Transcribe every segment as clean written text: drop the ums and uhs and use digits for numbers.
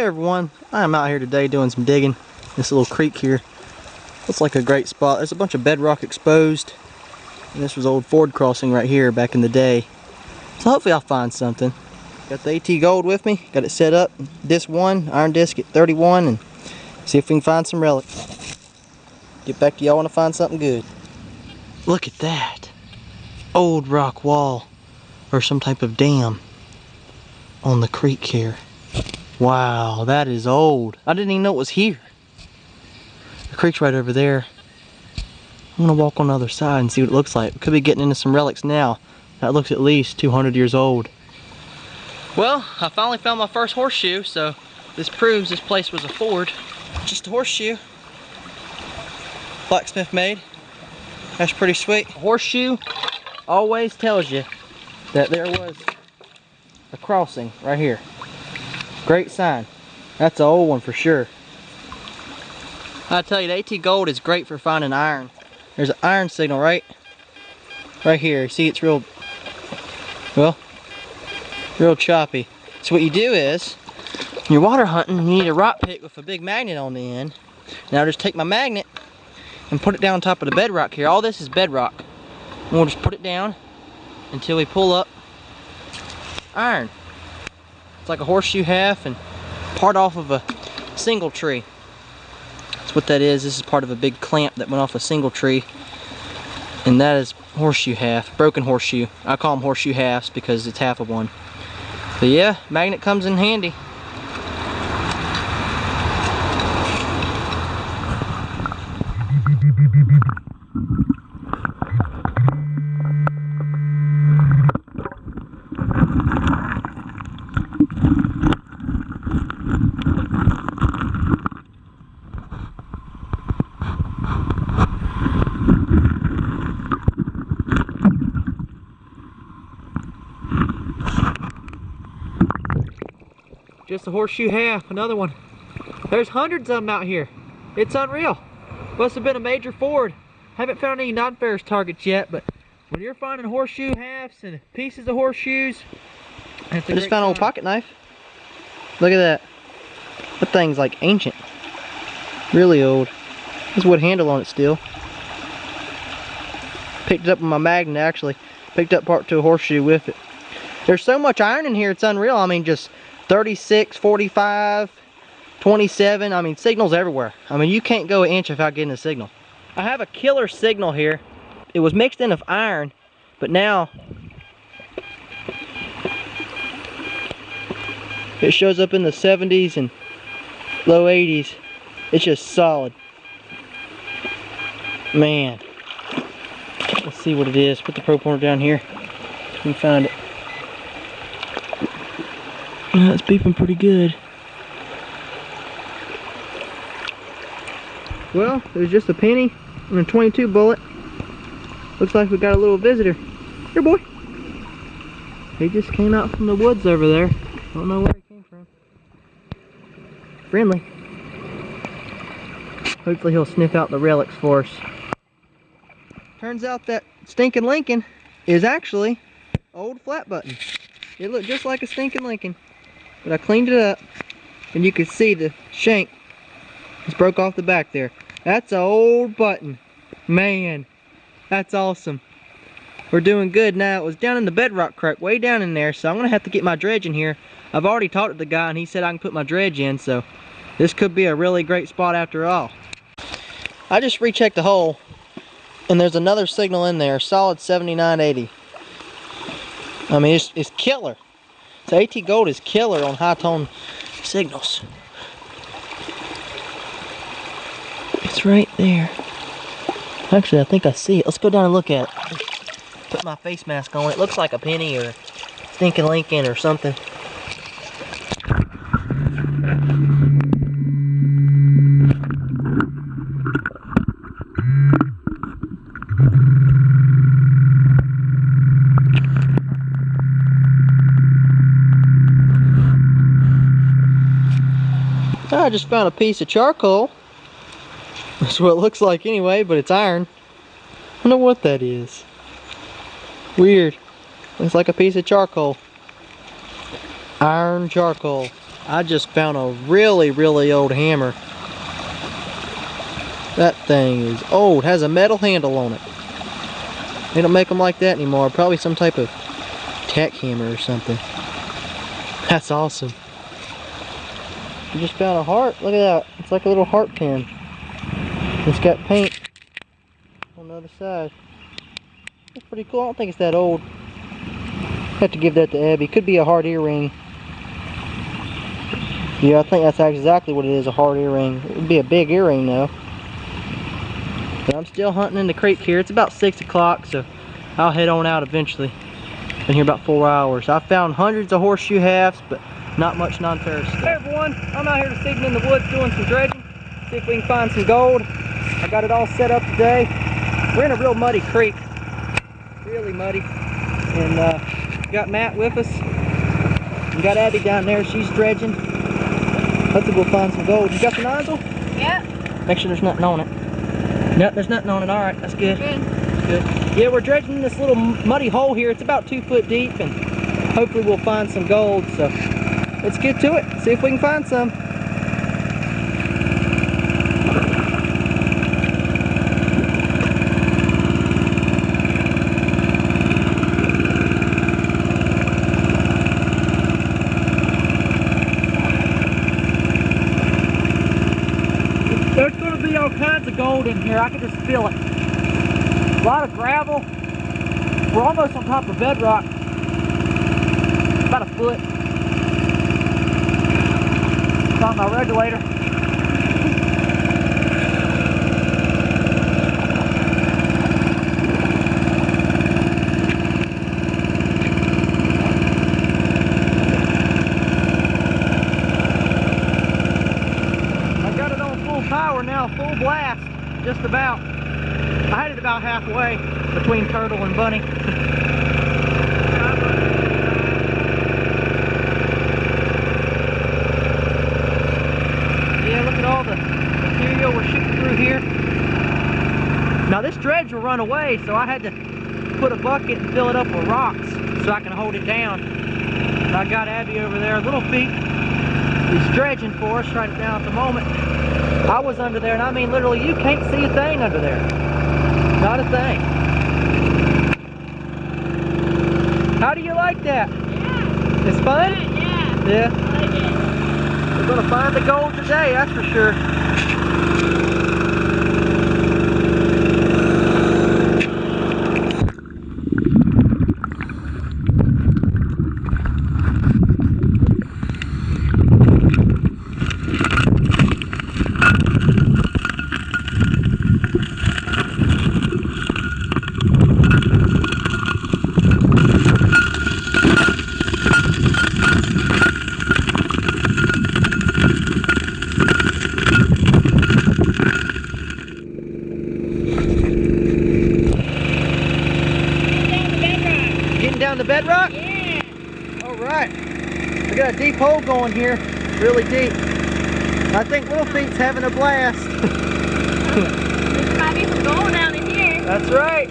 Hey everyone, I'm out here today doing some digging. This little creek here looks like a great spot. There's a bunch of bedrock exposed, and this was old Ford crossing right here back in the day. So hopefully I'll find something. Got the AT Gold with me, got it set up. Disc 1, iron disc at 31, and see if we can find some relics. Get back to y'all when I find something good. Look at that. Old rock wall, or some type of dam on the creek here. Wow, that is old. I didn't even know it was here. The creek's right over there. I'm gonna walk on the other side and see what it looks like. We could be getting into some relics now. That looks at least 200 years old. Well, I finally found my first horseshoe, so this proves this place was a ford. Just a horseshoe. Blacksmith made. That's pretty sweet. A horseshoe always tells you that there was a crossing right here. Great sign. That's an old one for sure. I tell you, the AT Gold is great for finding iron. There's an iron signal right here. See, it's real choppy. So what you do is, when you're water hunting, you need a rock pick with a big magnet on the end. Now just take my magnet and put it down on top of the bedrock here. All this is bedrock. And we'll just put it down until we pull up iron. It's like a horseshoe half and part off of a single tree. That's what that is. This is part of a big clamp that went off a single tree. And that is horseshoe half, broken horseshoe. I call them horseshoe halves because it's half of one. But yeah, magnet comes in handy. Just a horseshoe half, another one. There's hundreds of them out here. It's unreal. Must have been a major ford. Haven't found any non-ferrous targets yet, but when you're finding horseshoe halves and pieces of horseshoes, that's a I just found an old pocket knife. Look at that. That thing's like ancient. Really old. There's a wood handle on it still. Picked it up with my magnet actually. Picked up part to a horseshoe with it. There's so much iron in here, it's unreal. I mean, just 36, 45, 27, I mean signals everywhere. I mean you can't go an inch without getting a signal. I have a killer signal here. It was mixed in with iron, but now it shows up in the 70s and low 80s. It's just solid. Man. Let's see what it is. Put the probe pointer down here so we can find it. It's beeping pretty good. Well, there's just a penny and a 22 bullet. Looks like we got a little visitor. Here, boy. He just came out from the woods over there. Don't know where he came from. Friendly. Hopefully he'll sniff out the relics for us. Turns out that stinking Lincoln is actually old flat button. It looked just like a stinking Lincoln. But I cleaned it up, and you can see the shank just broke off the back there. That's an old button. Man, that's awesome. We're doing good now. It was down in the bedrock crack, way down in there, so I'm going to have to get my dredge in here. I've already talked to the guy, and he said I can put my dredge in, so this could be a really great spot after all. I just rechecked the hole, and there's another signal in there, solid 7980. I mean, it's killer. So AT Gold is killer on high tone signals. It's right there. Actually, I think I see it. Let's go down and look at it. Put my face mask on. It looks like a penny or stinking Lincoln or something. I just found a piece of charcoal. That's what it looks like anyway, but it's iron. I don't know what that is. Weird. Looks like a piece of charcoal. Iron charcoal. I just found a really, really old hammer. That thing is old, has a metal handle on it. They don't make them like that anymore. Probably some type of tack hammer or something. That's awesome. I just found a heart. Look at that. It's like a little heart pin. It's got paint on the other side. That's pretty cool. I don't think it's that old. Have to give that to Abby. Could be a hard earring. Yeah, I think that's exactly what it is, a hard earring. It would be a big earring though. But I'm still hunting in the creek here. It's about 6 o'clock, so I'll head on out eventually. Been here about 4 hours. I found hundreds of horseshoe halves, but not much non-ferrous stuff. Hey everyone, I'm out here this evening in the woods doing some dredging. See if we can find some gold. I got it all set up today. We're in a real muddy creek. Really muddy. And got Matt with us. We got Abby down there, she's dredging. Hopefully we'll find some gold. You got the nozzle? Yeah. Make sure there's nothing on it. Nope, there's nothing on it. Alright, that's good. Good. Yeah, we're dredging this little muddy hole here. It's about 2 foot deep, and hopefully we'll find some gold. So let's get to it. See if we can find some. There's going to be all kinds of gold in here. I can just feel it. A lot of gravel. We're almost on top of bedrock. About a foot. Found my regulator. I got it on full power now, full blast, just about. I had it about halfway between Turtle and Bunny. Yeah, look at all the material we're shooting through here. Now this dredge will run away, so I had to put a bucket and fill it up with rocks so I can hold it down. And I got Abby over there, Little Feet, who's dredging for us right now at the moment. I was under there, and I mean literally you can't see a thing under there. Not a thing. How do you like that? Yeah. It's fun? Yeah. Yeah. I like it. We're gonna find the gold today, that's for sure. Down the bedrock? Yeah. Alright. I got a deep hole going here. Really deep. I think Little Feet's having a blast. There might be some gold down in here. That's right.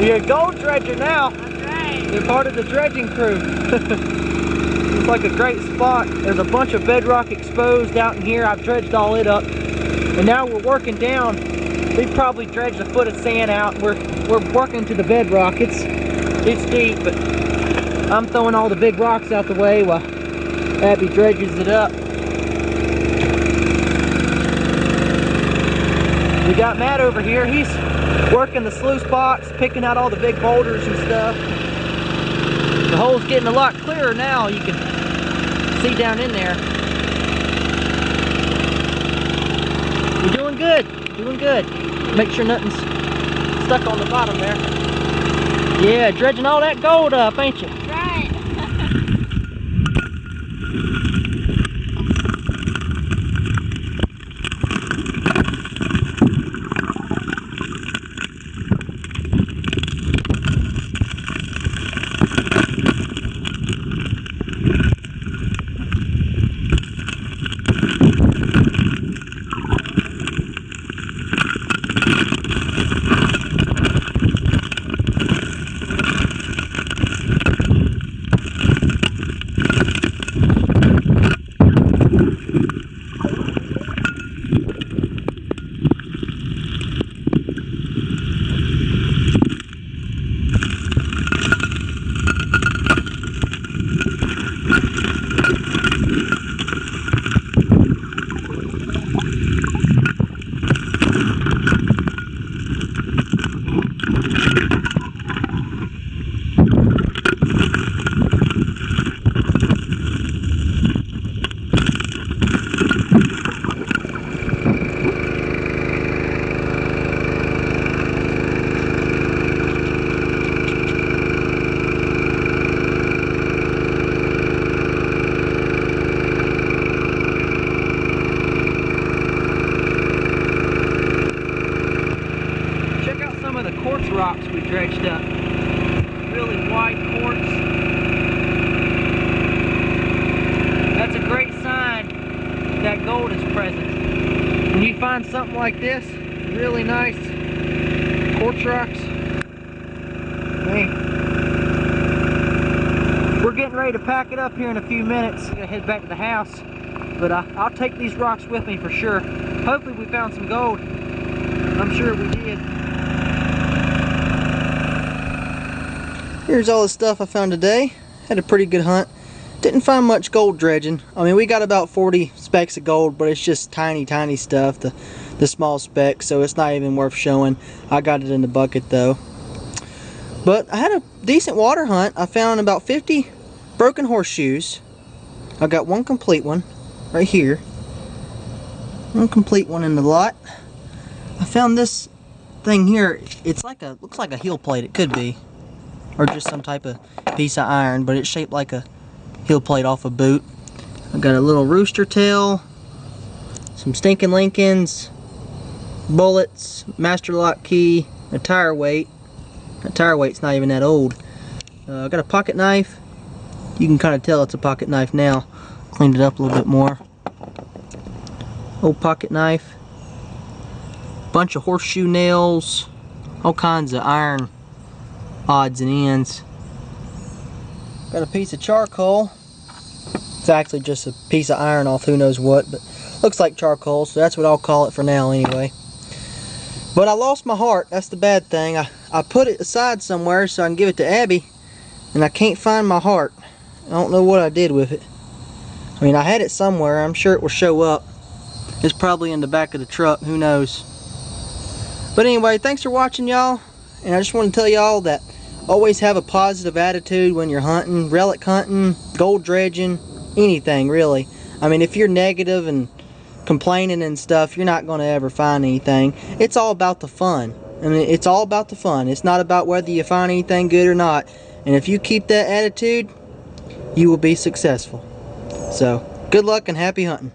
You're a gold dredger now. That's right. You're part of the dredging crew. It's like a great spot. There's a bunch of bedrock exposed out in here. I've dredged all it up. And now we're working down. We've probably dredged a foot of sand out. We're working to the bedrock. It's deep, but I'm throwing all the big rocks out the way while Abby dredges it up. We got Matt over here. He's working the sluice box, picking out all the big boulders and stuff. The hole's getting a lot clearer now. You can see down in there. You're doing good. Doing good. Make sure nothing's stuck on the bottom there. Yeah, dredging all that gold up, ain't you? Right. find something like this, really nice quartz rocks. Man. We're getting ready to pack it up here in a few minutes. I'm gonna head back to the house, but I'll take these rocks with me for sure. Hopefully we found some gold. I'm sure we did. Here's all the stuff I found today. Had a pretty good hunt. Didn't find much gold dredging. I mean, we got about 40 specks of gold, but it's just tiny stuff, the small specks, so it's not even worth showing. I got it in the bucket though. But I had a decent water hunt. I found about 50 broken horseshoes. I got one complete one right here. One complete one in the lot. I found this thing here. It's like looks like a heel plate. It could be, or just some type of piece of iron, but it's shaped like a heel plate off a boot. I got a little rooster tail, some stinking Lincolns, bullets, master lock key, a tire weight. That tire weight's not even that old. I got a pocket knife. You can kind of tell it's a pocket knife now. Cleaned it up a little bit more. Old pocket knife. Bunch of horseshoe nails. All kinds of iron odds and ends. Got a piece of charcoal. It's actually just a piece of iron off who knows what, but looks like charcoal, so that's what I'll call it for now anyway. But I lost my heart. That's the bad thing. I put it aside somewhere so I can give it to Abby, and I can't find my heart. I don't know what I did with it. I mean, I had it somewhere. I'm sure it will show up. It's probably in the back of the truck. Who knows? But anyway, thanks for watching, y'all. And I just want to tell y'all that always have a positive attitude when you're hunting, relic hunting, gold dredging, anything really. I mean, if you're negative and complaining and stuff, you're not going to ever find anything. It's all about the fun. I mean, it's all about the fun. It's not about whether you find anything good or not. And if you keep that attitude, you will be successful. So, good luck and happy hunting.